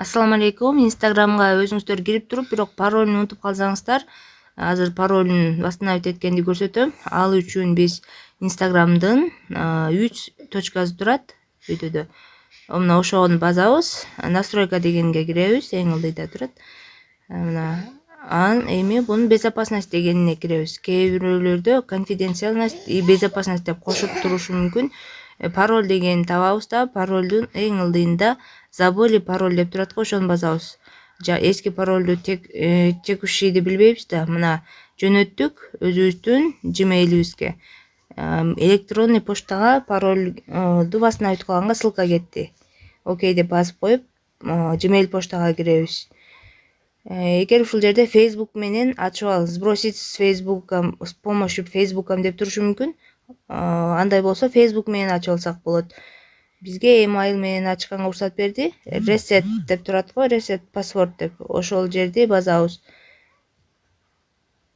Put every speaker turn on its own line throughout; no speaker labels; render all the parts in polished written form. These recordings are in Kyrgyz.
Ассаламу алейкум. Инстаграмга өзүңүздөр кирип туруп, бирок паролун унутуп калсаңыздар, азыр паролун восстановить эткенди көрсөтөм. Ал үчүн биз Инстаграмдын 3 точкасы турат видеодо. Мына ошону басабыз. Настройка дегенге киребиз, эң ылдыйда турат. Мына эми бунун безопасность дегенине киребиз. Кээ бирөөлөрдө конфиденциальность и безопасность деп кошуп турушу мүмкүн. Пароль дегенди табабыз да, паролдун эң ылдыйында забыли пароль деп турат го, ошону басабыз. Эски паролду текущийди билбейбиз да, мына жөнөттүк өзүбүздүн Gmail'ибизге. Электронный поштага паролду восстановить кылганга ссылка кетти. Окей деп басып коюп, Gmail поштага киребиз. Эгер ушул жерде Facebook менен ачып ал, сбросить с Facebook'ом, с помощью Facebook'ом деп турушу мүмкүн. Андай болсо Facebook менен ачып алсак болот. Бизге email менен ачканга уруксат берди. Reset деп турат го, reset password деп. Ошол жерди басабыз.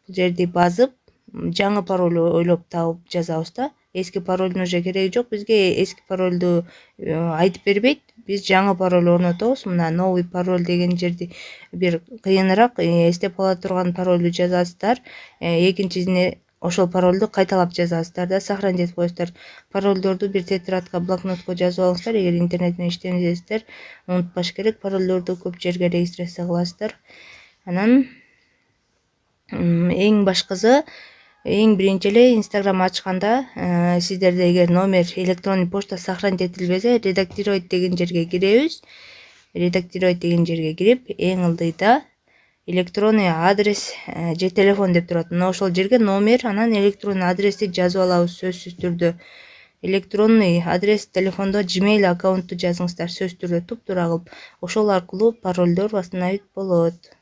Бул жерди басып, жаңы пароль ойлоп табып жазабыз да. Эски паролдун уже кереги жок. Бизге эски паролду айтып бербейт. Биз жаңы пароль орнотобуз. Мына новый пароль деген жерди бир кыйыныраак эстеп кала турган паролду жазасыздар. Экинчисине ошол паролду кайталап жазасыздар да, сохранить этип коесуздар. Паролдорду бир тетрадка, блокнотко жазып алыңыздар. Эгер интернет менен иштесеңиздер, унутпаш керек. Паролдорду көп жерге регистрация кыласыздар. Анан эң башкысы, эң биринчи эле Инстаграм ачканда сиздерде эгер номер электронный почта сохранить этилбесе, редактировать деген жерге киребиз. Редактировать деген жерге кирип, эң ылдыйда электронный адрес же телефон деп турат. Мына ошол жерге номер, анан электронный адрести жазып алабыз сөзсүз түрдө. Электронный адрес телефондо Gmail аккаунтту жазыңыздар сөзсүз түрдө туп-туура кылып. Ошол аркылуу паролдор восстановить болот.